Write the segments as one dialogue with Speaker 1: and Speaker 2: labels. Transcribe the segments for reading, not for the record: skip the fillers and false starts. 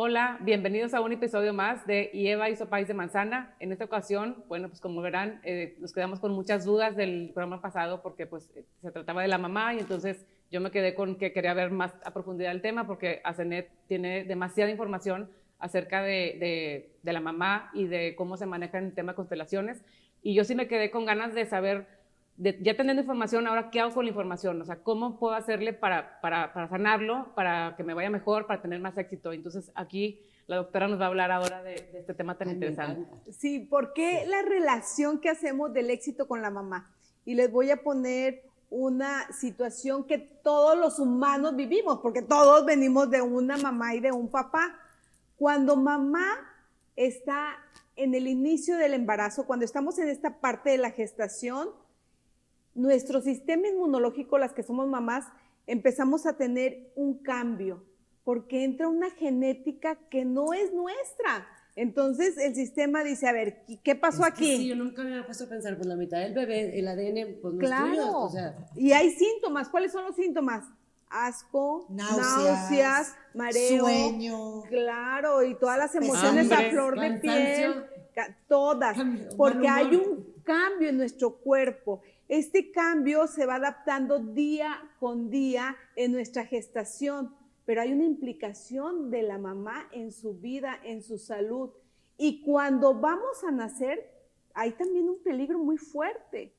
Speaker 1: Hola, bienvenidos a un episodio más de Eva hizo país de manzana. En esta ocasión, bueno, pues como verán, nos quedamos con muchas dudas del programa pasado porque pues se trataba de la mamá y entonces yo me quedé con que quería ver más a profundidad el tema porque Asenet tiene demasiada información acerca de la mamá y de cómo se maneja en el tema de constelaciones y yo sí me quedé con ganas de saber, ya teniendo información, ahora qué hago con la información, o sea, cómo puedo hacerle para sanarlo, para que me vaya mejor, para tener más éxito. Entonces aquí la doctora nos va a hablar ahora de este tema tan interesante.
Speaker 2: Sí, ¿por qué la relación que hacemos del éxito con la mamá? Y les voy a poner una situación que todos los humanos vivimos, porque todos venimos de una mamá y de un papá. Cuando mamá está en el inicio del embarazo, cuando estamos en esta parte de la gestación, nuestro sistema inmunológico, las que somos mamás, empezamos a tener un cambio, porque entra una genética que no es nuestra. Entonces el sistema dice, a ver, ¿qué pasó aquí?
Speaker 3: Sí, yo nunca me había puesto a pensar, pues la mitad del bebé, el ADN, pues no
Speaker 2: claro.
Speaker 3: es tuyo, o sea.
Speaker 2: Y hay síntomas. ¿Cuáles son los síntomas? Asco, náuseas, mareo,
Speaker 4: sueño,
Speaker 2: claro, y todas las emociones
Speaker 1: hambre,
Speaker 2: a flor de piel, todas, porque hay un cambio en nuestro cuerpo. Este cambio se va adaptando día con día en nuestra gestación, pero hay una implicación de la mamá en su vida, en su salud. Y cuando vamos a nacer, hay también un peligro muy fuerte.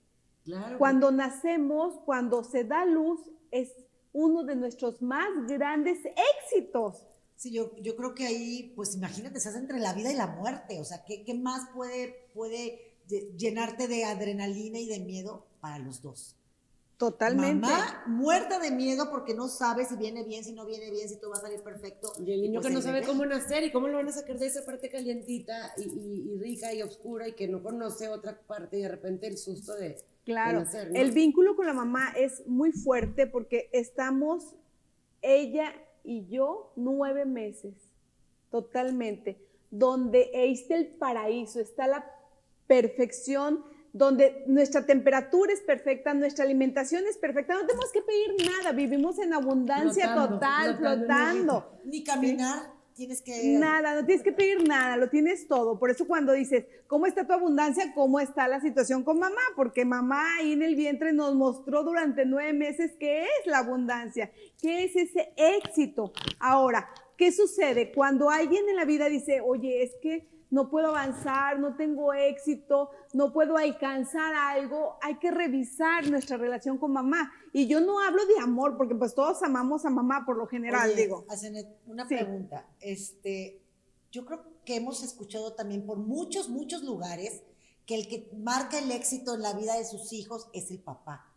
Speaker 3: Claro.
Speaker 2: Cuando nacemos, cuando se da luz, es uno de nuestros más grandes éxitos.
Speaker 4: Sí, yo creo que ahí, pues imagínate, estás entre la vida y la muerte, o sea, ¿qué más puede llenarte de adrenalina y de miedo para los dos?
Speaker 2: Totalmente.
Speaker 4: Mamá muerta de miedo porque no sabe si viene bien, si no viene bien, si todo va a salir perfecto.
Speaker 3: Y el niño
Speaker 4: pues
Speaker 3: que no sabe
Speaker 4: bebé,
Speaker 3: cómo nacer y cómo lo van a sacar de esa parte calientita y rica y oscura y que no conoce otra parte y de repente el susto de
Speaker 2: claro,
Speaker 3: nacer, ¿no?
Speaker 2: El vínculo con la mamá es muy fuerte porque estamos ella y yo 9 meses, totalmente, donde está el paraíso, está la perfección, donde nuestra temperatura es perfecta, nuestra alimentación es perfecta, no tenemos que pedir nada, vivimos en abundancia total, flotando.
Speaker 4: Ni caminar. ¿Sí? Tienes que...
Speaker 2: Nada, no tienes que pedir nada, lo tienes todo. Por eso cuando dices, ¿cómo está tu abundancia? ¿Cómo está la situación con mamá? Porque mamá ahí en el vientre nos mostró durante 9 meses qué es la abundancia, qué es ese éxito. Ahora, ¿qué sucede? Cuando alguien en la vida dice, oye, es que no puedo avanzar, no tengo éxito, no puedo alcanzar algo, hay que revisar nuestra relación con mamá. Y yo no hablo de amor, porque pues todos amamos a mamá por lo general,
Speaker 4: Oye,
Speaker 2: digo.
Speaker 4: Asenet, una pregunta. Yo creo que hemos escuchado también por muchos lugares que el que marca el éxito en la vida de sus hijos es el papá.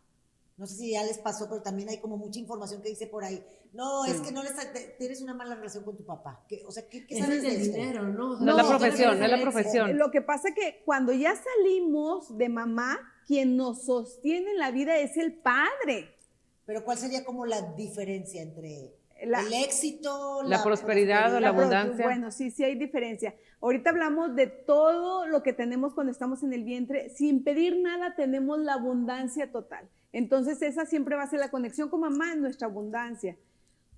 Speaker 4: No sé si ya les pasó, pero también hay como mucha información que dice por ahí, no, es que no tienes una mala relación con tu papá. O sea, ¿qué sabes de esto?
Speaker 3: Dinero, ¿no?
Speaker 1: No es la profesión, no es la profesión.
Speaker 2: Lo que pasa es que cuando ya salimos de mamá, quien nos sostiene en la vida es el padre.
Speaker 4: Pero ¿cuál sería como la diferencia entre el éxito,
Speaker 1: la prosperidad o la abundancia?
Speaker 2: Bueno, sí hay diferencia. Ahorita hablamos de todo lo que tenemos cuando estamos en el vientre. Sin pedir nada tenemos la abundancia total. Entonces esa siempre va a ser la conexión con mamá en nuestra abundancia.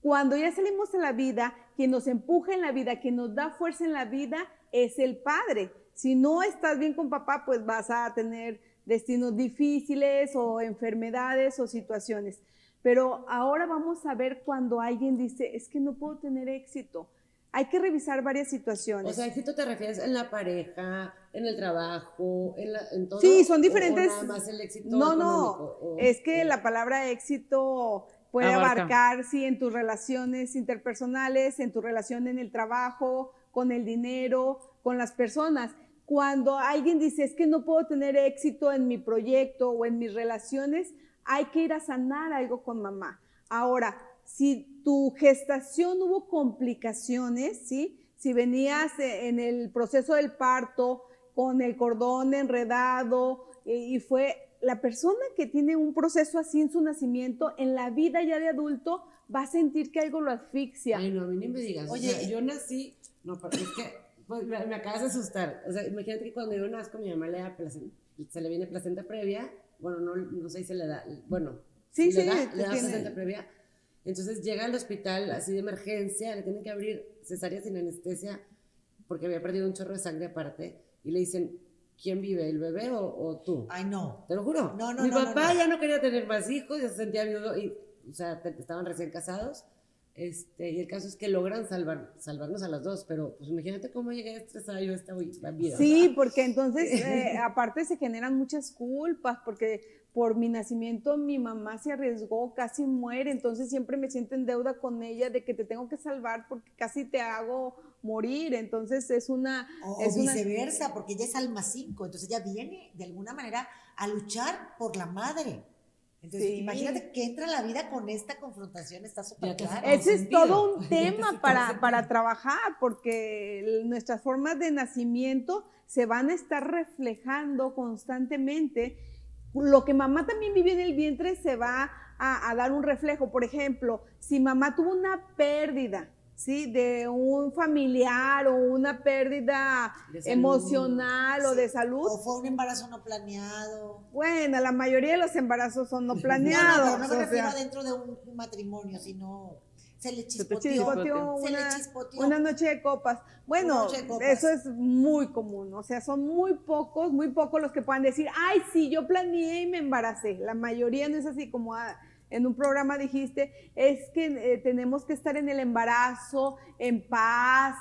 Speaker 2: Cuando ya salimos a la vida, quien nos empuja en la vida, quien nos da fuerza en la vida es el padre. Si no estás bien con papá, pues vas a tener destinos difíciles o enfermedades o situaciones. Pero ahora vamos a ver cuando alguien dice, es que no puedo tener éxito. Hay que revisar varias situaciones.
Speaker 3: O sea, éxito te refieres en la pareja, en el trabajo, en todo.
Speaker 2: Sí, son diferentes.
Speaker 3: O nada más el éxito
Speaker 2: económico. Es que la palabra éxito puede abarcar, sí, en tus relaciones interpersonales, en tu relación en el trabajo, con el dinero, con las personas. Cuando alguien dice, es que no puedo tener éxito en mi proyecto o en mis relaciones, hay que ir a sanar algo con mamá. Ahora, si tu gestación hubo complicaciones, ¿sí? Si venías en el proceso del parto con el cordón enredado y fue la persona que tiene un proceso así en su nacimiento, en la vida ya de adulto, va a sentir que algo lo asfixia.
Speaker 3: Ay, no, a mí ni me digas. Oye, o sea, yo nací, no, porque es que pues, me acabas de asustar. O sea, imagínate que cuando yo nazco, mi mamá se le viene placenta previa. Bueno, no sé si se le da, bueno, le da placenta previa. Entonces llega al hospital así de emergencia, le tienen que abrir cesárea sin anestesia porque había perdido un chorro de sangre aparte y le dicen, ¿quién vive, el bebé o tú?
Speaker 4: Ay, no.
Speaker 3: Te lo juro.
Speaker 4: No,
Speaker 3: Mi papá ya no quería tener más hijos, ya se sentía viudo y, o sea, estaban recién casados. Y el caso es que logran salvarnos a las dos, pero pues imagínate cómo llegué estresada yo a esta vida.
Speaker 2: Sí, porque entonces aparte se generan muchas culpas, porque por mi nacimiento mi mamá se arriesgó, casi muere, entonces siempre me siento en deuda con ella de que te tengo que salvar porque casi te hago morir, entonces es una...
Speaker 4: O viceversa, porque ella es alma 5, entonces ella viene de alguna manera a luchar por la madre. Entonces, imagínate que entra la vida con esta confrontación, está súper claro.
Speaker 2: Ese es todo un tema para trabajar, porque nuestras formas de nacimiento se van a estar reflejando constantemente. Lo que mamá también vivió en el vientre se va a dar un reflejo. Por ejemplo, si mamá tuvo una pérdida, ¿sí?, de un familiar o una pérdida emocional o de salud.
Speaker 4: O fue un embarazo no planeado.
Speaker 2: Bueno, la mayoría de los embarazos son no planeados.
Speaker 4: No me refiero dentro de un matrimonio, sino se le chispoteó
Speaker 2: una noche de copas. Bueno, eso es muy común, o sea, son muy pocos los que puedan decir, ay, sí, yo planeé y me embaracé. La mayoría no es así como... en un programa dijiste, es que tenemos que estar en el embarazo, en paz,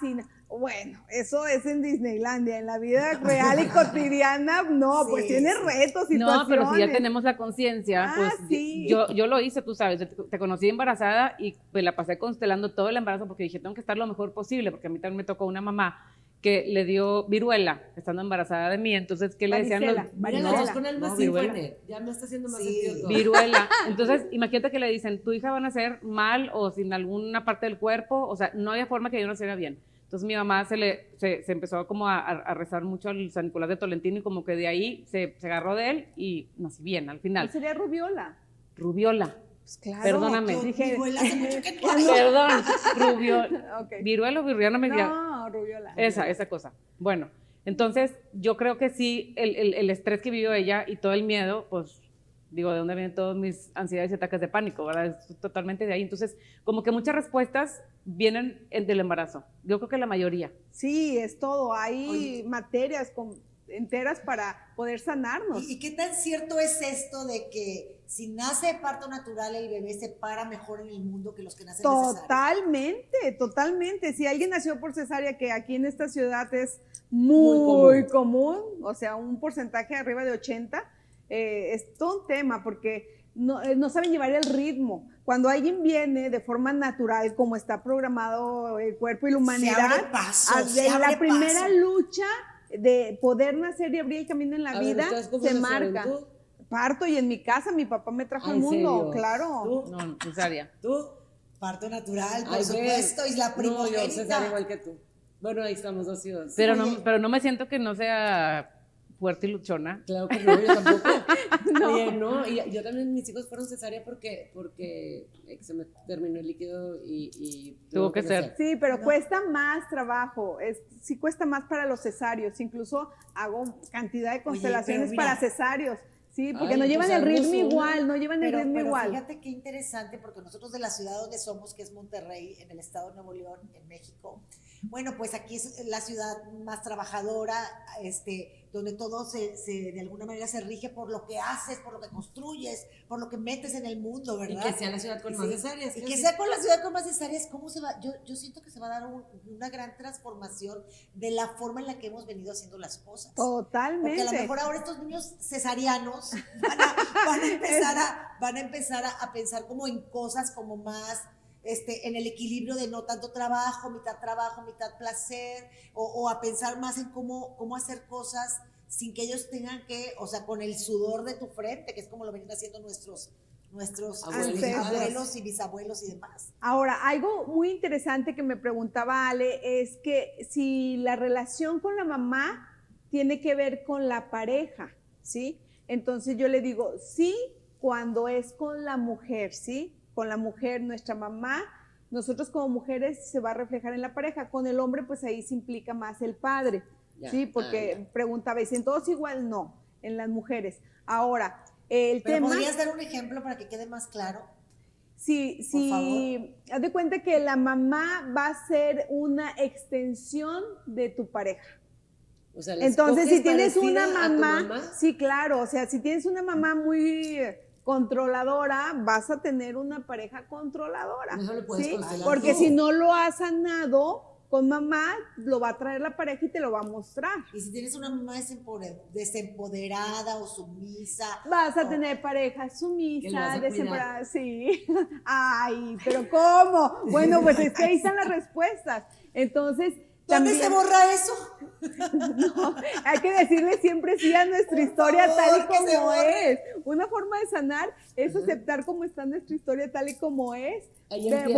Speaker 2: bueno, eso es en Disneylandia, en la vida real y cotidiana, no, sí, pues tiene retos, situaciones.
Speaker 1: No, pero si ya tenemos la conciencia, pues
Speaker 2: sí.
Speaker 1: yo lo hice, tú sabes, te conocí embarazada y me la pasé constelando todo el embarazo porque dije, tengo que estar lo mejor posible, porque a mí también me tocó una mamá que le dio viruela estando embarazada de mí, entonces, ¿qué le decían?
Speaker 3: Varicela. Con el más ya me está haciendo más sentido todo.
Speaker 1: Viruela. Entonces, imagínate que le dicen, tu hija va a nacer mal o sin alguna parte del cuerpo, o sea, no había forma que yo naciera bien. Entonces mi mamá se empezó como a rezar mucho al San Nicolás de Tolentino y como que de ahí se agarró de él y nací bien al final.
Speaker 2: ¿Cuál sería Rubiola?
Speaker 1: Rubiola.
Speaker 2: Pues claro,
Speaker 1: perdóname.
Speaker 2: Perdón,
Speaker 1: Rubiola. Okay. Viruela o virriana me decía.
Speaker 2: No, Rubiola.
Speaker 1: Esa cosa. Bueno, entonces yo creo que sí, el estrés que vivió ella y todo el miedo, pues digo, ¿de dónde vienen todas mis ansiedades y ataques de pánico? ¿Verdad? Es totalmente de ahí. Entonces, como que muchas respuestas vienen del embarazo. Yo creo que la mayoría.
Speaker 2: Sí, es todo. Hay materias enteras para poder sanarnos.
Speaker 4: ¿Y qué tan cierto es esto de que si nace de parto natural el bebé se para mejor en el mundo que los que nacen de cesárea?
Speaker 2: Totalmente. Si alguien nació por cesárea, que aquí en esta ciudad es muy común, o sea, un porcentaje arriba de 80%, es todo un tema porque no saben llevar el ritmo. Cuando alguien viene de forma natural, como está programado el cuerpo y la humanidad, la primera lucha de poder nacer y abrir el camino en la vida se marca. Parto, y en mi casa mi papá me trajo al mundo,
Speaker 3: serio?
Speaker 2: claro.
Speaker 3: ¿Tú?
Speaker 1: No, cesárea.
Speaker 3: ¿Tú?
Speaker 4: Parto natural, por supuesto, y la primogénita.
Speaker 3: No, yo cesárea igual que tú. Bueno, ahí estamos 2 hijos.
Speaker 1: Pero no me siento que no sea fuerte y luchona.
Speaker 3: Claro que no, yo tampoco. No. Oye, no, y yo también, mis hijos fueron cesárea porque se me terminó el líquido y
Speaker 1: tuvo que ser.
Speaker 2: Sí, pero cuesta más trabajo, sí cuesta más para los cesarios, incluso hago cantidad de constelaciones para cesarios. Sí, porque no llevan el ritmo igual,
Speaker 4: pero fíjate qué interesante, porque nosotros de la ciudad donde somos, que es Monterrey, en el estado de Nuevo León, en México, bueno, pues aquí es la ciudad más trabajadora, donde todo de alguna manera se rige por lo que haces, por lo que construyes, por lo que metes en el mundo, ¿verdad?
Speaker 3: Y que sea la ciudad con más cesáreas.
Speaker 4: Y que sea con la ciudad con más cesáreas, ¿cómo se va? Yo siento que se va a dar una gran transformación de la forma en la que hemos venido haciendo las cosas.
Speaker 2: Totalmente.
Speaker 4: Porque a lo mejor ahora estos niños cesarianos van a empezar a pensar como en cosas como más... en el equilibrio de no tanto trabajo, mitad placer, o a pensar más en cómo hacer cosas sin que ellos tengan que, o sea, con el sudor de tu frente, que es como lo venían haciendo nuestros abuelos y bisabuelos y demás.
Speaker 2: Ahora, algo muy interesante que me preguntaba Ale es que si la relación con la mamá tiene que ver con la pareja, ¿sí? Entonces yo le digo, sí, cuando es con la mujer, ¿sí? Con la mujer, nuestra mamá, nosotros como mujeres se va a reflejar en la pareja. Con el hombre, pues ahí se implica más el padre, ¿sí? Porque preguntaba, ¿y en todos igual? No, en las mujeres. Ahora, el tema...
Speaker 4: ¿Podrías dar un ejemplo para que quede más claro?
Speaker 2: haz de cuenta que la mamá va a ser una extensión de tu pareja.
Speaker 3: O sea,
Speaker 2: entonces, si tienes una
Speaker 3: mamá,
Speaker 2: sí, claro, o sea, si tienes una mamá muy controladora, vas a tener una pareja controladora.
Speaker 3: No le puedes
Speaker 2: ¿sí?
Speaker 3: constelar
Speaker 2: Porque
Speaker 3: tú.
Speaker 2: si no lo has sanado con mamá, lo va a traer la pareja y te lo va a mostrar.
Speaker 4: Y si tienes una mamá desempoderada o sumisa.
Speaker 2: Vas a tener pareja sumisa,
Speaker 3: desempoderada.
Speaker 2: Sí. Ay, pero ¿cómo? Bueno, pues es que ahí están las respuestas. Entonces,
Speaker 4: ¿dónde se borra eso?
Speaker 2: No, hay que decirle siempre sí a nuestra historia tal y como es. Una forma de sanar es aceptar cómo está nuestra historia tal y como es.
Speaker 1: Pero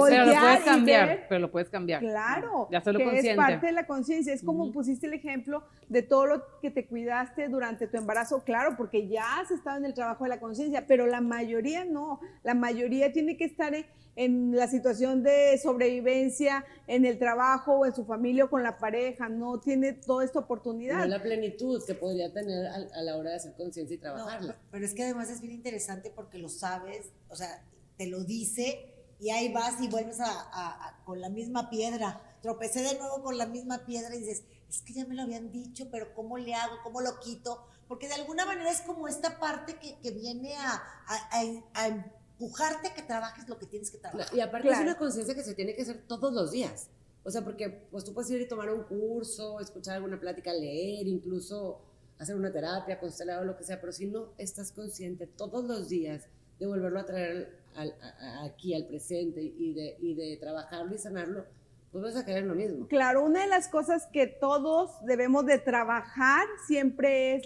Speaker 1: lo puedes cambiar,
Speaker 2: Claro,
Speaker 1: ya solo
Speaker 2: que
Speaker 1: consciente.
Speaker 2: es parte de la conciencia. Es como pusiste el ejemplo de todo lo que te cuidaste durante tu embarazo, claro, porque ya has estado en el trabajo de la conciencia, pero la mayoría no. La mayoría tiene que estar en la situación de sobrevivencia, en el trabajo o en su familia o con la pareja, no tiene toda esta oportunidad.
Speaker 3: No la plenitud que podría tener a la hora de hacer conciencia y trabajarla.
Speaker 4: No, pero es que además es bien interesante porque lo sabes, o sea, te lo dice y ahí vas y vuelves con la misma piedra. Tropecé de nuevo con la misma piedra y dices, es que ya me lo habían dicho, pero ¿cómo le hago? ¿Cómo lo quito? Porque de alguna manera es como esta parte que viene a empujarte a que trabajes lo que tienes que trabajar.
Speaker 3: Y aparte es una conciencia que se tiene que hacer todos los días. O sea, porque pues tú puedes ir y tomar un curso, escuchar alguna plática, leer, incluso hacer una terapia, constelar o lo que sea, pero si no estás consciente todos los días de volverlo a traer aquí al presente y de trabajarlo y sanarlo, pues vas a caer en lo mismo.
Speaker 2: Claro, una de las cosas que todos debemos de trabajar siempre es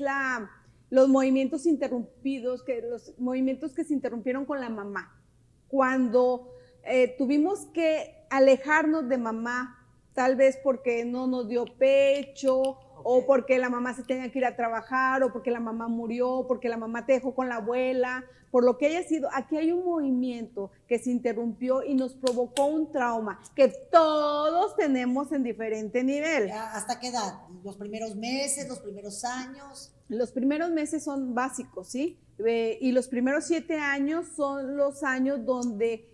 Speaker 2: los movimientos interrumpidos, los movimientos que se interrumpieron con la mamá. Cuando tuvimos que alejarnos de mamá, tal vez porque no nos dio pecho, o porque la mamá se tenía que ir a trabajar, o porque la mamá murió, porque la mamá te dejó con la abuela, por lo que haya sido, aquí hay un movimiento que se interrumpió y nos provocó un trauma que todos tenemos en diferente nivel.
Speaker 4: ¿Hasta qué edad? ¿Los primeros meses, los primeros años?
Speaker 2: Los primeros meses son básicos, ¿sí? Y los primeros 7 años son los años donde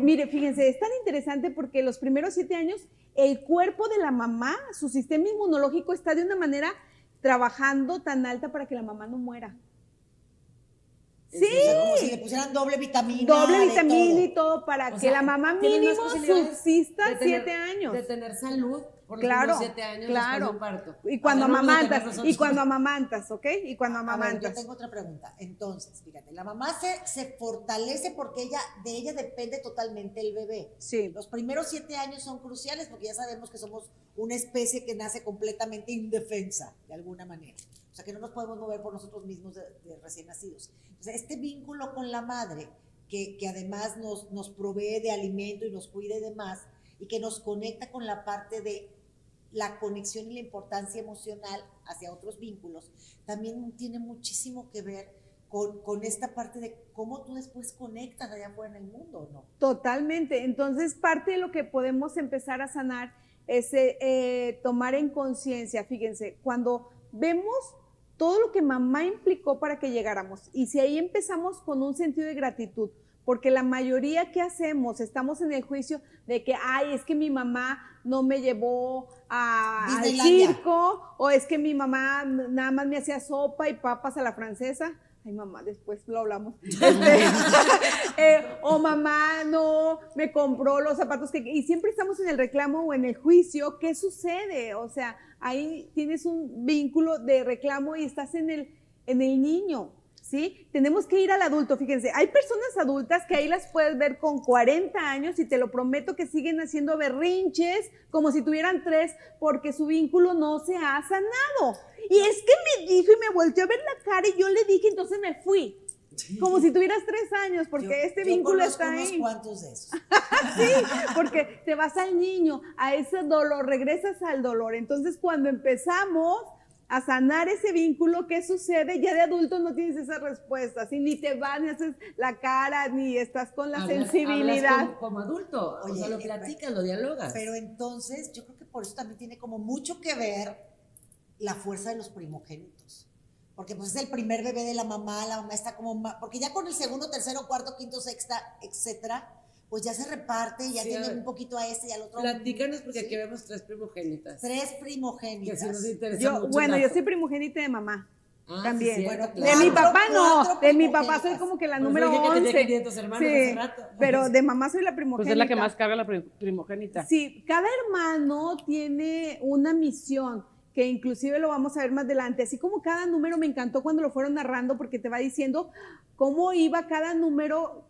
Speaker 2: mire, fíjense, es tan interesante porque los primeros 7 años el cuerpo de la mamá, su sistema inmunológico está de una manera trabajando tan alta para que la mamá no muera. Sí.
Speaker 4: O sea, como si le pusieran doble vitamina.
Speaker 2: Doble vitamina y todo para que la mamá mínimo subsista 7 años.
Speaker 3: De tener salud por
Speaker 2: los
Speaker 3: 7 años después de un parto.
Speaker 2: Y cuando amamantas, ¿ok? Y cuando amamantas.
Speaker 4: A ver, yo tengo otra pregunta. Entonces, fíjate, la mamá se fortalece porque de ella depende totalmente el bebé.
Speaker 2: Sí.
Speaker 4: Los primeros 7 años son cruciales porque ya sabemos que somos una especie que nace completamente indefensa, de alguna manera. O sea, que no nos podemos mover por nosotros mismos de recién nacidos. Entonces, este vínculo con la madre, que además nos provee de alimento y nos cuida y demás, y que nos conecta con la parte de la conexión y la importancia emocional hacia otros vínculos, también tiene muchísimo que ver con esta parte de cómo tú después conectas allá afuera en el mundo, ¿no?
Speaker 2: Totalmente. Entonces, parte de lo que podemos empezar a sanar es tomar en conciencia, fíjense, cuando vemos todo lo que mamá implicó para que llegáramos, y si ahí empezamos con un sentido de gratitud, porque la mayoría que hacemos, estamos en el juicio de que, ay, es que mi mamá no me llevó al circo, o es que mi mamá nada más me hacía sopa y papas a la francesa. Ay, mamá, después lo hablamos. O mamá no me compró los zapatos y siempre estamos en el reclamo o en el juicio. ¿Qué sucede? O sea, ahí tienes un vínculo de reclamo y estás en el niño, ¿sí? Tenemos que ir al adulto. Fíjense, hay personas adultas que ahí las puedes ver con 40 años y te lo prometo que siguen haciendo berrinches como si tuvieran 3 porque su vínculo no se ha sanado. Y es que me dijo y me volteó a ver la cara y yo le dije, entonces me fui. Como si tuvieras 3 años, porque este vínculo está ahí.
Speaker 4: Yo conozco unos cuantos de esos.
Speaker 2: Sí, porque te vas al niño, a ese dolor, regresas al dolor. Entonces, cuando empezamos a sanar ese vínculo, ¿qué sucede? Ya de adulto no tienes esa respuesta, ¿sí? Ni te vas, ni haces la cara, ni estás con la sensibilidad.
Speaker 3: Hablas como adulto, o sea, lo platicas, lo dialogas.
Speaker 4: Pero entonces, yo creo que por eso también tiene como mucho que ver la fuerza de los primogénitos. porque pues es el primer bebé de la mamá está como, porque ya con el segundo, tercero, cuarto, quinto, sexta, etcétera, pues ya se reparte, ya tiene un poquito a este y al otro.
Speaker 3: Platícanos, porque aquí vemos 3 primogénitas.
Speaker 4: 3 primogénitas.
Speaker 3: Que sí nos interesa mucho.
Speaker 2: Bueno, yo soy primogénita de mamá. También.
Speaker 3: Sí, cierto,
Speaker 2: de mi papá no, de mi papá soy como que la número 11.
Speaker 3: Que tenía 500 hermanos hace rato.
Speaker 2: Pero de mamá soy la primogénita.
Speaker 1: Pues es la que más carga la primogénita.
Speaker 2: Sí, cada hermano tiene una misión, que inclusive lo vamos a ver más adelante, así como cada número me encantó cuando lo fueron narrando, porque te va diciendo cómo iba cada número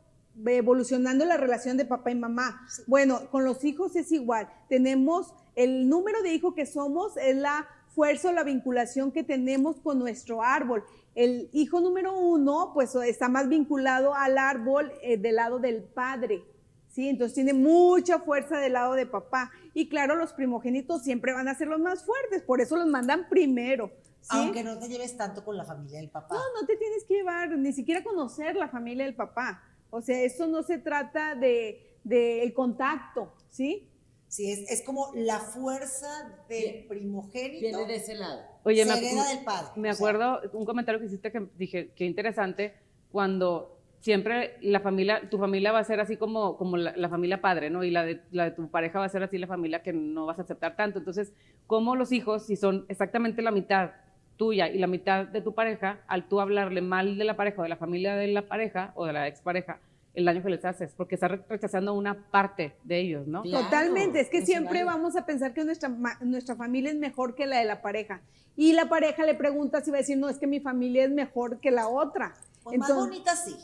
Speaker 2: evolucionando la relación de papá y mamá. Sí. Bueno, con los hijos es igual, tenemos el número de hijo que somos, es la fuerza o la vinculación que tenemos con nuestro árbol. El hijo número 1, pues está más vinculado al árbol del lado del padre, ¿sí? Entonces tiene mucha fuerza del lado de papá. Y claro, los primogénitos siempre van a ser los más fuertes, por eso los mandan primero, ¿sí?
Speaker 4: Aunque no te lleves tanto con la familia del papá.
Speaker 2: No te tienes que llevar, ni siquiera conocer la familia del papá. O sea, eso no se trata de el contacto, ¿sí?
Speaker 4: Sí, es como la fuerza del primogénito.
Speaker 3: Viene de ese lado.
Speaker 1: Oye,
Speaker 4: se hereda del padre.
Speaker 1: Me acuerdo un comentario que hiciste que dije, qué interesante, cuando siempre la familia, tu familia va a ser así como la familia padre, ¿no? Y la de tu pareja va a ser así la familia que no vas a aceptar tanto. Entonces, ¿cómo los hijos, si son exactamente la mitad tuya y la mitad de tu pareja, al tú hablarle mal de la pareja o de la familia de la pareja o de la expareja, el daño que les haces? Porque estás rechazando una parte de ellos, ¿no?
Speaker 2: Claro, totalmente, es que siempre vamos a pensar que nuestra familia es mejor que la de la pareja. Y la pareja le pregunta si va a decir, no, es que mi familia es mejor que la otra.
Speaker 4: Pues entonces, más bonita sí.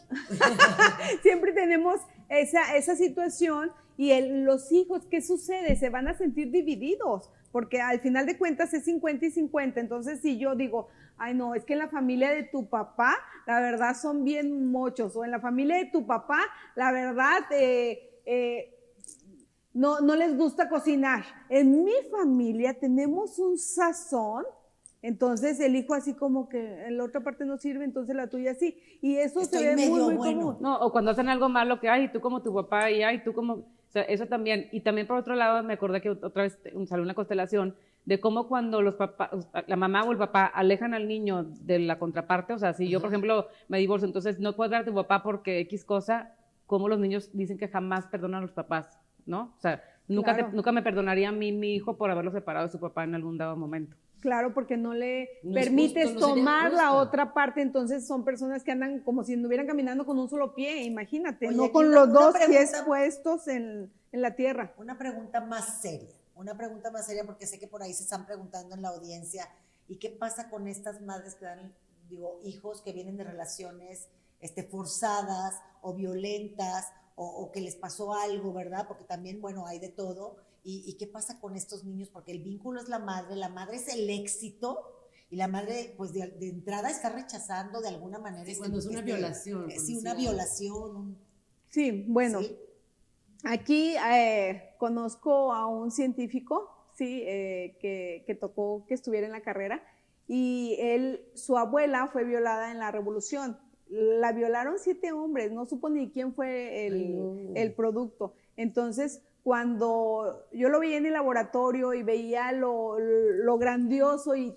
Speaker 2: Siempre tenemos esa situación y los hijos, ¿qué sucede? Se van a sentir divididos, porque al final de cuentas es 50 y 50. Entonces, si yo digo, ay no, es que en la familia de tu papá, la verdad son bien mochos, o en la familia de tu papá, la verdad, no les gusta cocinar. En mi familia tenemos un sazón, entonces el hijo así como que en la otra parte no sirve, entonces la tuya sí. Y eso se ve muy común.
Speaker 1: No, o cuando hacen algo malo que, ay, tú como tu papá, y ay, tú como... O sea, eso también. Y también por otro lado, me acordé que otra vez salió una constelación de cómo cuando los papás, la mamá o el papá alejan al niño de la contraparte, o sea, si yo, por ejemplo, me divorcio, entonces no puedes ver a tu papá porque X cosa, como los niños dicen que jamás perdonan a los papás, ¿no? O sea, nunca me perdonaría a mí, mi hijo, por haberlo separado de su papá en algún dado momento.
Speaker 2: Claro, porque no le permites tomar la otra parte, entonces son personas que andan como si anduvieran caminando con un solo pie, imagínate, no con los dos pies puestos en la tierra.
Speaker 4: Una pregunta más seria, porque sé que por ahí se están preguntando en la audiencia, ¿y qué pasa con estas madres que dan, hijos que vienen de relaciones forzadas o violentas, o que les pasó algo, ¿verdad? Porque también, bueno, hay de todo. ¿Y qué pasa con estos niños? Porque el vínculo es la madre es el éxito, y la madre, pues de entrada está rechazando de alguna manera.
Speaker 3: Sí, cuando es una violación.
Speaker 4: Sí, una violación.
Speaker 2: Sí, bueno, ¿sí? Aquí conozco a un científico, ¿sí? Que tocó que estuviera en la carrera, y su abuela fue violada en la Revolución. La violaron 7 hombres, no supo ni quién fue el producto. Entonces, cuando yo lo veía en el laboratorio y veía lo grandioso y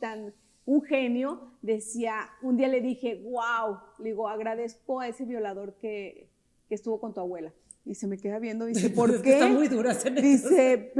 Speaker 2: un genio, decía, un día le dije, wow, le digo, agradezco a ese violador que estuvo con tu abuela. Y se me queda viendo, dice, ¿por qué?
Speaker 3: Está muy dura.
Speaker 2: Dice,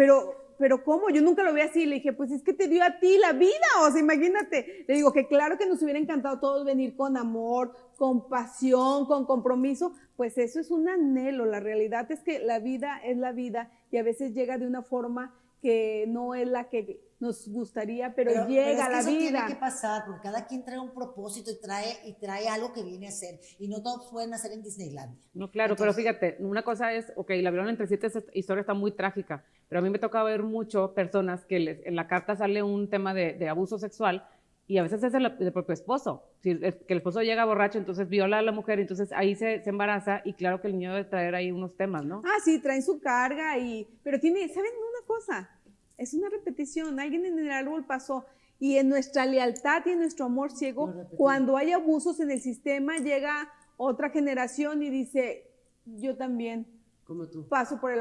Speaker 2: pero ¿cómo? Yo nunca lo vi así. Le dije, pues es que te dio a ti la vida, o sea, imagínate. Le digo que claro que nos hubiera encantado todos venir con amor, con pasión, con compromiso, pues eso es un anhelo. La realidad es que la vida es la vida y a veces llega de una forma que no es la que nos gustaría, pero llega a la vida.
Speaker 4: Eso tiene que pasar, porque cada quien trae un propósito y trae algo que viene a ser, y no todos pueden hacer en Disneylandia.
Speaker 1: No, claro, entonces, pero fíjate, una cosa es, ok, la vieron entre 7, esa historia está muy trágica, pero a mí me toca ver mucho personas que en la carta sale un tema de abuso sexual, y a veces es el propio esposo, que el esposo llega borracho, entonces viola a la mujer, entonces ahí se embaraza, y claro que el niño debe traer ahí unos temas, ¿no?
Speaker 2: Ah, sí, traen su carga, pero ¿saben una cosa? Es una repetición, alguien en el árbol pasó, y en nuestra lealtad y en nuestro amor ciego, cuando hay abusos en el sistema, llega otra generación y dice, yo también
Speaker 3: como tú
Speaker 2: paso por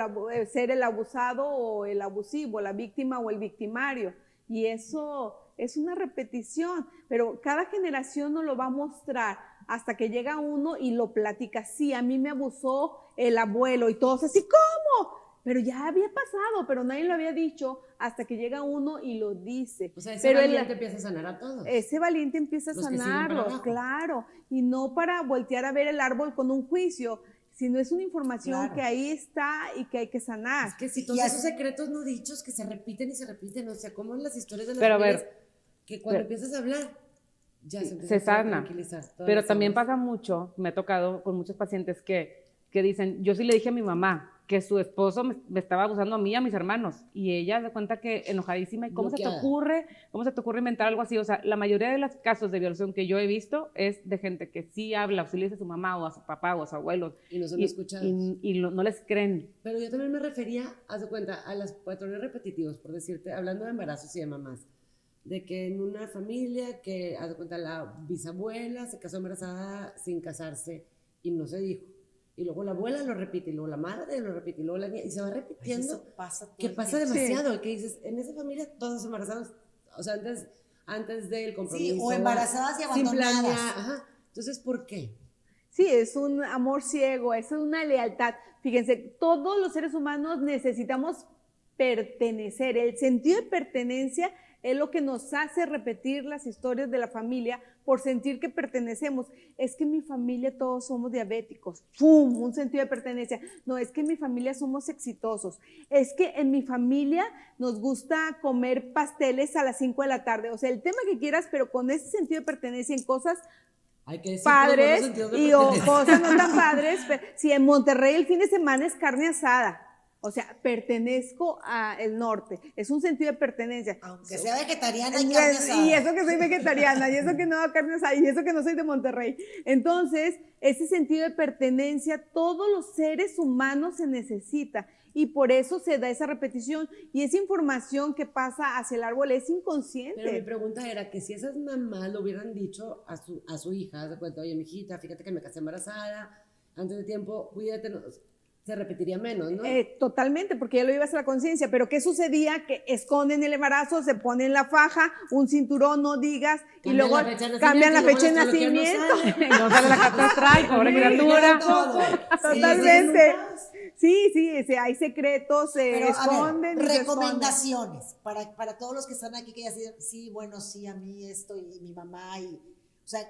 Speaker 2: ser el abusado o el abusivo, la víctima o el victimario. Y eso es una repetición, pero cada generación nos lo va a mostrar hasta que llega uno y lo platica. Sí, a mí me abusó el abuelo y todos así, ¿cómo? Pero ya había pasado, pero nadie lo había dicho hasta que llega uno y lo dice.
Speaker 3: O sea, ese
Speaker 2: pero
Speaker 3: valiente empieza a sanar a todos.
Speaker 2: Ese valiente empieza a
Speaker 3: Los que siguen para
Speaker 2: sanarlos,
Speaker 3: abajo.
Speaker 2: claro, y no para voltear a ver el árbol con un juicio, sino es una información
Speaker 4: Claro.
Speaker 2: que ahí está y que hay que sanar.
Speaker 3: Es que si todos esos secretos no dichos que se repiten y se repiten, o sea, como en las historias de las
Speaker 1: Pero a
Speaker 3: familias,
Speaker 1: ver,
Speaker 3: que cuando empiezas a hablar, ya se empieza
Speaker 1: se
Speaker 3: a
Speaker 1: sana.
Speaker 3: tranquilizar. todas
Speaker 1: Pero
Speaker 3: las
Speaker 1: también
Speaker 3: aguas.
Speaker 1: pasa mucho, me ha tocado con muchos pacientes que dicen, yo sí le dije a mi mamá que su esposo me estaba abusando a mí y a mis hermanos, y ella se cuenta que enojadísima, ¿y cómo se te
Speaker 3: Bloqueada.
Speaker 1: ocurre? ¿Cómo se te ocurre inventar algo así? O sea, la mayoría de los casos de violación que yo he visto es de gente que sí habla, o sí le dice a su mamá, o a su papá, o a su abuelo,
Speaker 3: Y no son escuchados.
Speaker 1: no les creen.
Speaker 3: Pero yo también me refería, haz de cuenta, a los patrones repetitivos, por decirte, hablando de embarazos y de mamás, de que en una familia que, haz de cuenta, la bisabuela se casó embarazada sin casarse y no se dijo. Y luego la abuela lo repite, y luego la madre lo repite, y luego la niña, y se va repitiendo.
Speaker 4: Eso pasa todo
Speaker 3: Que
Speaker 4: el
Speaker 3: pasa
Speaker 4: tiempo.
Speaker 3: demasiado, que dices, en esa familia todos embarazados, o sea, antes del compromiso.
Speaker 4: Sí, o embarazadas y
Speaker 3: sin
Speaker 4: abandonadas.
Speaker 3: planear, ajá. Entonces, ¿por qué?
Speaker 2: Sí, es un amor ciego, es una lealtad. Fíjense, todos los seres humanos necesitamos pertenecer. El sentido de pertenencia es lo que nos hace repetir las historias de la familia por sentir que pertenecemos. Es que en mi familia todos somos diabéticos. ¡Pum! Un sentido de pertenencia. No, es que en mi familia somos exitosos. Es que en mi familia nos gusta comer pasteles a las 5 de la tarde. O sea, el tema que quieras, pero con ese sentido de pertenencia en cosas
Speaker 3: Hay que decir
Speaker 2: padres y o
Speaker 3: pertenencia.
Speaker 2: cosas no tan padres. Si en Monterrey el fin de semana es carne asada, o sea, pertenezco al norte, es un sentido de pertenencia.
Speaker 4: Aunque sea vegetariana y carne asada.
Speaker 2: Y eso que soy vegetariana, y eso que no hago carne asada, y eso que no soy de Monterrey. Entonces, ese sentido de pertenencia, todos los seres humanos se necesita. Y por eso se da esa repetición. Y esa información que pasa hacia el árbol es inconsciente.
Speaker 3: Pero mi pregunta era que si esas mamás lo hubieran dicho a su hija, de cuenta, oye, mijita, fíjate que me casé embarazada, antes de tiempo, cuídate, se repetiría menos, ¿no?
Speaker 2: Totalmente, porque ya lo ibas a la conciencia. Pero ¿qué sucedía? Que esconden el embarazo, se ponen la faja, un cinturón, no digas, y luego cambian la fecha de nacimiento.
Speaker 1: No sale la carta astral, pobre criatura.
Speaker 4: Todo.
Speaker 2: Totalmente. Sí, hay secretos, se
Speaker 4: Pero, a
Speaker 2: esconden.
Speaker 4: ver,
Speaker 2: y se
Speaker 4: recomendaciones para todos los que están aquí que ya dicen, sí, bueno, sí, a mí esto y mi mamá. O sea,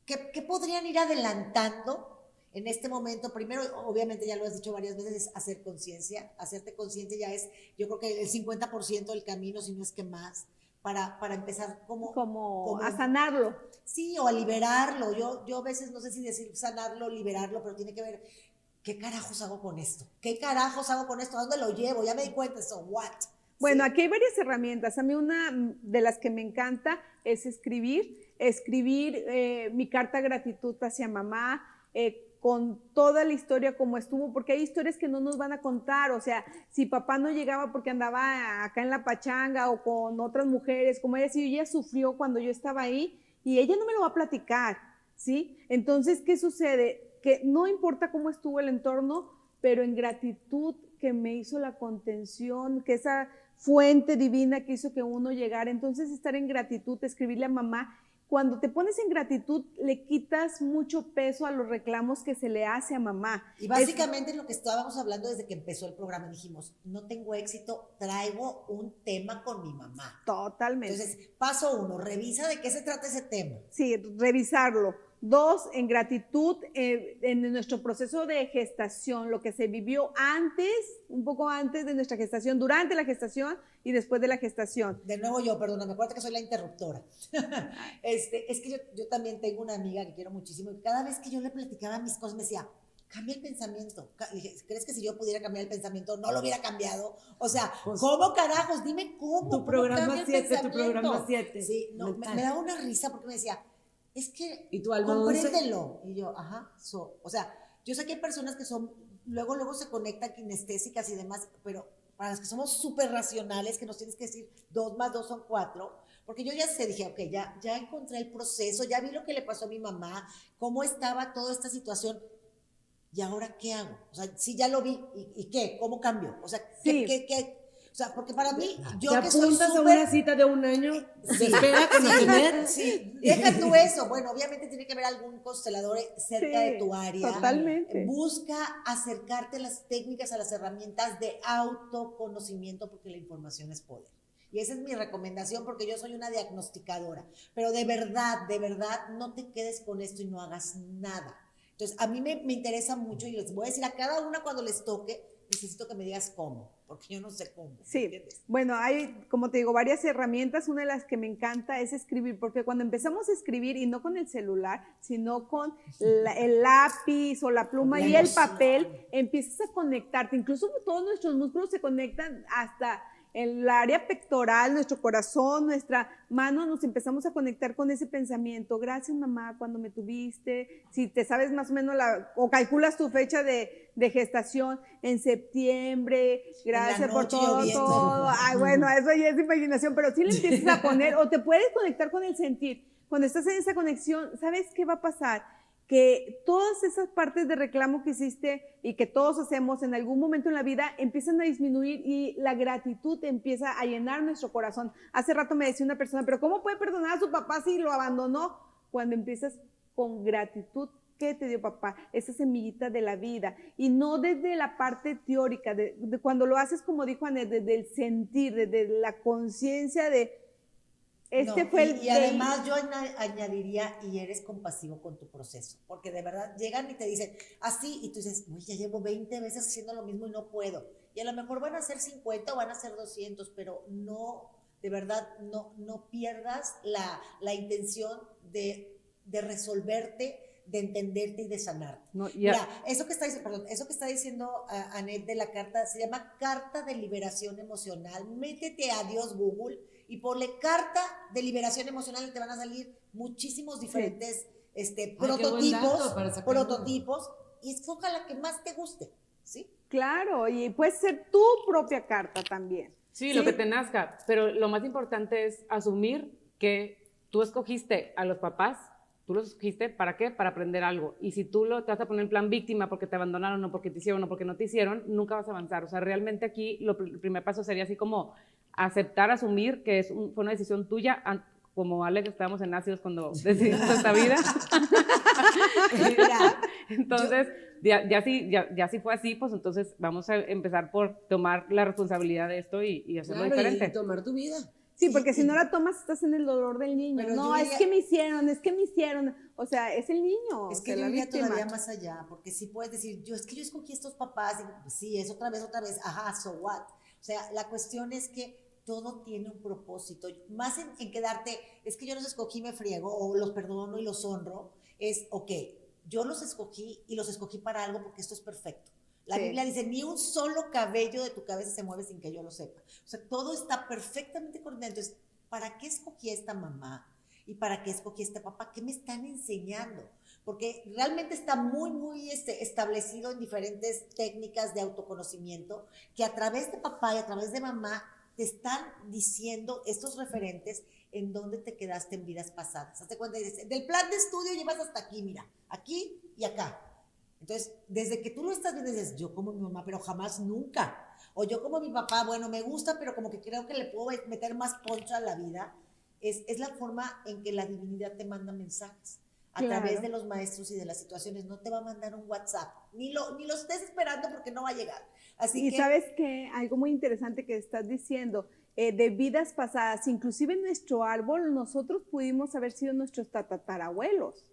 Speaker 4: ¿qué podrían ir adelantando en este momento? Primero, obviamente ya lo has dicho varias veces, es hacer conciencia. Hacerte consciente ya es, yo creo que el 50% del camino, si no es que más, para empezar como
Speaker 2: a sanarlo.
Speaker 4: Sí, o a liberarlo. Yo a veces no sé si decir sanarlo, liberarlo, pero tiene que ver, ¿qué carajos hago con esto? ¿Qué carajos hago con esto? ¿A dónde lo llevo? Ya me di cuenta, so what?
Speaker 2: Bueno,
Speaker 4: ¿sí?
Speaker 2: aquí hay varias herramientas. A mí una de las que me encanta es escribir mi carta de gratitud hacia mamá, con toda la historia como estuvo, porque hay historias que no nos van a contar. O sea, si papá no llegaba porque andaba acá en la pachanga o con otras mujeres, como ella, si ella sufrió cuando yo estaba ahí, y ella no me lo va a platicar, ¿sí? Entonces, ¿qué sucede? Que no importa cómo estuvo el entorno, pero en gratitud que me hizo la contención, que esa fuente divina que hizo que uno llegara. Entonces, estar en gratitud, escribirle a mamá. Cuando te pones en gratitud, le quitas mucho peso a los reclamos que se le hace a mamá.
Speaker 4: Y básicamente lo que estábamos hablando desde que empezó el programa, dijimos, no tengo éxito, traigo un tema con mi mamá.
Speaker 2: Totalmente.
Speaker 4: Entonces, paso 1, revisa de qué se trata ese tema.
Speaker 2: Sí, revisarlo. 2, en gratitud en nuestro proceso de gestación, lo que se vivió antes, un poco antes de nuestra gestación, durante la gestación y después de la gestación.
Speaker 4: De nuevo yo, perdóname, acuérdate que soy la interruptora. Es que yo también tengo una amiga que quiero muchísimo y cada vez que yo le platicaba mis cosas me decía, cambia el pensamiento. Le dije, ¿crees que si yo pudiera cambiar el pensamiento no lo hubiera cambiado? O sea, pues, ¿cómo carajos? Dime cómo.
Speaker 3: Tu programa 7, tu programa 7.
Speaker 4: Sí, no, me daba una risa porque me decía, es que
Speaker 3: ¿y tu alma
Speaker 4: compréndelo. Y yo, ajá, o sea, yo sé que hay personas que son, luego se conectan kinestésicas y demás, pero para las que somos súper racionales, que nos tienes que decir 2 más 2 son 4, porque yo ya sé, dije, ok, ya encontré el proceso, ya vi lo que le pasó a mi mamá, cómo estaba toda esta situación, ¿y ahora qué hago? O sea, sí, ya lo vi, ¿y qué? ¿Cómo cambio? O sea,
Speaker 2: sí.
Speaker 4: O sea, porque para mí, yo
Speaker 3: ¿Te
Speaker 4: que soy
Speaker 3: apuntas a
Speaker 4: súper...
Speaker 3: una cita de un año? ¿Se espera con Anet?
Speaker 4: Sí, deja tú eso. Bueno, obviamente tiene que haber algún constelador cerca de tu área.
Speaker 2: Totalmente.
Speaker 4: Busca acercarte a las técnicas, a las herramientas de autoconocimiento, porque la información es poder. Y esa es mi recomendación, porque yo soy una diagnosticadora. Pero de verdad, no te quedes con esto y no hagas nada. Entonces, a mí me interesa mucho y les voy a decir a cada una cuando les toque, necesito que me digas cómo, porque yo no sé cómo.
Speaker 2: Sí,
Speaker 4: ¿entiendes?
Speaker 2: bueno, hay, como te digo, varias herramientas. Una de las que me encanta es escribir, porque cuando empezamos a escribir, y no con el celular, sino con el lápiz o la pluma y el papel, empiezas a conectarte. Incluso todos nuestros músculos se conectan hasta el área pectoral, nuestro corazón, nuestra mano, nos empezamos a conectar con ese pensamiento. Gracias, mamá, cuando me tuviste. Si te sabes más o menos o calculas tu fecha de gestación en septiembre, gracias por todo. Ay, bueno, eso ya es imaginación, pero sí le empiezas a poner, o te puedes conectar con el sentir. Cuando estás en esa conexión, ¿sabes qué va a pasar? Que todas esas partes de reclamo que hiciste y que todos hacemos en algún momento en la vida empiezan a disminuir y la gratitud empieza a llenar nuestro corazón. Hace rato me decía una persona, pero ¿cómo puede perdonar a su papá si lo abandonó? Cuando empiezas con gratitud, ¿qué te dio papá? Esa semillita de la vida. Y no desde la parte teórica, de cuando lo haces, como dijo Anet, desde el sentir, desde la conciencia de...
Speaker 4: Y además yo añadiría, y eres compasivo con tu proceso, porque de verdad llegan y te dicen así, y tú dices, uy, ya llevo 20 veces haciendo lo mismo y no puedo. Y a lo mejor van a ser 50 o van a ser 200, pero no, de verdad, no pierdas la intención de resolverte, de entenderte y de sanarte.
Speaker 1: No,
Speaker 4: Mira, eso que está diciendo Anet de la carta, se llama Carta de Liberación Emocional. Métete a Dios Google y ponle Carta de Liberación Emocional y te van a salir muchísimos diferentes prototipos y escoja la que más te guste, ¿sí?
Speaker 2: Claro, y puede ser tu propia carta también.
Speaker 1: Sí, lo que te nazca, pero lo más importante es asumir que tú escogiste a los papás. Tú los escogiste, ¿para qué? Para aprender algo. Y si tú te vas a poner en plan víctima porque te abandonaron o porque te hicieron o porque no te hicieron, nunca vas a avanzar. O sea, realmente aquí el primer paso sería así como aceptar, asumir que fue una decisión tuya, como Alex estábamos en ácidos cuando decidimos esta vida. Entonces, ya si fue así, pues entonces vamos a empezar por tomar la responsabilidad de esto y hacerlo diferente.
Speaker 3: Y tomar tu vida.
Speaker 2: Sí, porque si no la tomas, estás en el dolor del niño.
Speaker 4: Pero
Speaker 2: no, es que me hicieron. O sea, es el niño.
Speaker 4: Es que yo iría todavía más allá, porque sí puedes decir, yo escogí estos papás, y pues, sí, es otra vez, ajá, so what. O sea, la cuestión es que todo tiene un propósito. Más en quedarte, es que yo los escogí, me friego, o los perdono y los honro, es, ok, yo los escogí y los escogí para algo porque esto es perfecto. La Biblia dice, ni un solo cabello de tu cabeza se mueve sin que yo lo sepa. O sea, todo está perfectamente coordinado. Entonces, ¿para qué escogí a esta mamá? ¿Y para qué escogí a este papá? ¿Qué me están enseñando? Porque realmente está muy establecido en diferentes técnicas de autoconocimiento que a través de papá y a través de mamá te están diciendo estos referentes en dónde te quedaste en vidas pasadas. Hazte cuenta, dices, del plan de estudio llevas hasta aquí, mira, aquí y acá. Entonces, desde que tú lo estás viendo, dices, yo como mi mamá, pero jamás nunca. O yo como mi papá, bueno, me gusta, pero como que creo que le puedo meter más poncho a la vida. Es la forma en que la divinidad te manda mensajes. A través de los maestros y de las situaciones. No te va a mandar un WhatsApp. Ni lo estés esperando porque no va a llegar. Así que...
Speaker 2: ¿sabes qué? Algo muy interesante que estás diciendo, de vidas pasadas, inclusive en nuestro árbol, nosotros pudimos haber sido nuestros tatarabuelos.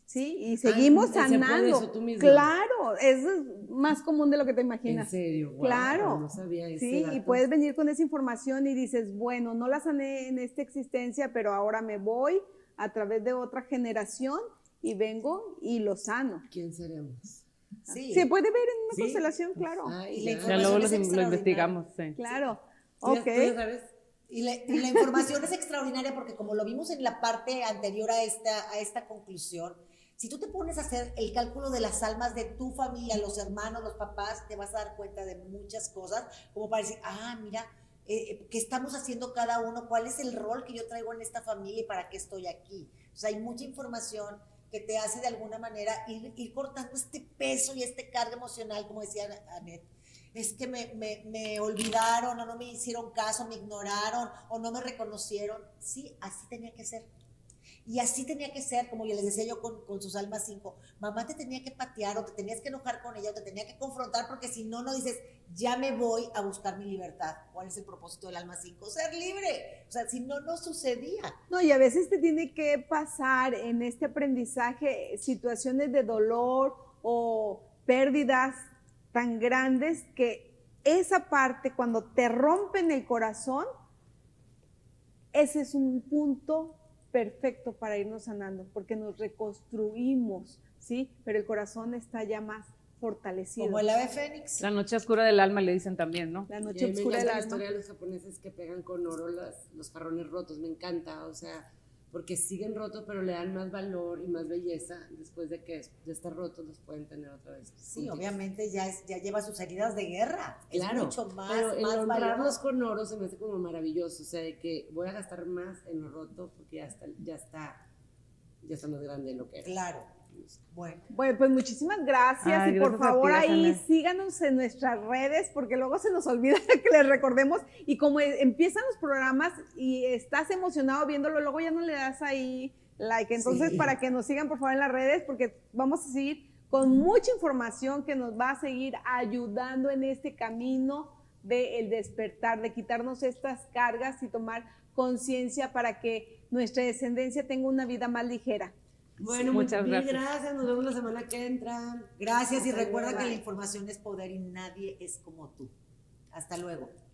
Speaker 2: ¿Sí? Y seguimos sanando.
Speaker 3: Eso tú mismo.
Speaker 2: Claro, es más común de lo que te imaginas.
Speaker 3: ¿En serio? Wow,
Speaker 2: claro.
Speaker 3: No sabía ese
Speaker 2: sí,
Speaker 3: dato.
Speaker 2: y puedes venir con esa información y dices, bueno, no la sané en esta existencia, pero ahora me voy a través de otra generación y vengo y lo sano.
Speaker 3: ¿Quién seremos?
Speaker 2: Sí. Se puede ver en una constelación, claro.
Speaker 1: Ya luego lo investigamos. Sí.
Speaker 2: Claro.
Speaker 3: Sí.
Speaker 2: Ok.
Speaker 3: ¿Tú ya sabes?
Speaker 4: Y la información es extraordinaria porque como lo vimos en la parte anterior a esta conclusión, si tú te pones a hacer el cálculo de las almas de tu familia, los hermanos, los papás, te vas a dar cuenta de muchas cosas, como para decir, mira, ¿qué estamos haciendo cada uno? ¿Cuál es el rol que yo traigo en esta familia y para qué estoy aquí? O sea, hay mucha información que te hace de alguna manera ir cortando este peso y este carga emocional, como decía Anet, es que me olvidaron o no me hicieron caso, me ignoraron o no me reconocieron. Sí, así tenía que ser. Y así tenía que ser, como yo les decía yo con sus almas 5, mamá te tenía que patear o te tenías que enojar con ella o te tenía que confrontar porque si no, no dices, ya me voy a buscar mi libertad. ¿Cuál es el propósito del alma 5? Ser libre. O sea, si no, no sucedía.
Speaker 2: No, y a veces te tiene que pasar en este aprendizaje situaciones de dolor o pérdidas tan grandes que esa parte, cuando te rompen el corazón, ese es un punto perfecto para irnos sanando, porque nos reconstruimos, ¿sí? Pero el corazón está ya más fortalecido.
Speaker 4: Como el ave fénix.
Speaker 1: La noche oscura del alma le dicen también, ¿no?
Speaker 2: La noche oscura del alma.
Speaker 3: La historia de los japoneses que pegan con oro los jarrones rotos, me encanta, o sea, porque siguen rotos, pero le dan más valor y más belleza después de que ya están rotos, los pueden tener otra vez.
Speaker 4: Sí, obviamente ya lleva sus heridas de guerra.
Speaker 3: Claro,
Speaker 4: es mucho más,
Speaker 3: pero el honrarlos
Speaker 4: valor.
Speaker 3: con oro se me hace como maravilloso, o sea, de que voy a gastar más en lo roto porque ya está más grande de lo que era.
Speaker 4: Claro. Bueno,
Speaker 2: pues muchísimas gracias. Y por favor ahí síganos en nuestras redes, porque luego se nos olvida que les recordemos. Y como empiezan los programas y estás emocionado viéndolo, luego ya no le das ahí like. Entonces, para que nos sigan por favor en las redes, porque vamos a seguir con mucha información que nos va a seguir ayudando en este camino del despertar, de quitarnos estas cargas y tomar conciencia para que nuestra descendencia tenga una vida más ligera.
Speaker 3: Bueno, muchas gracias. Nos vemos la semana que entra.
Speaker 4: Gracias y recuerda que la información es poder y nadie es como tú. Hasta luego.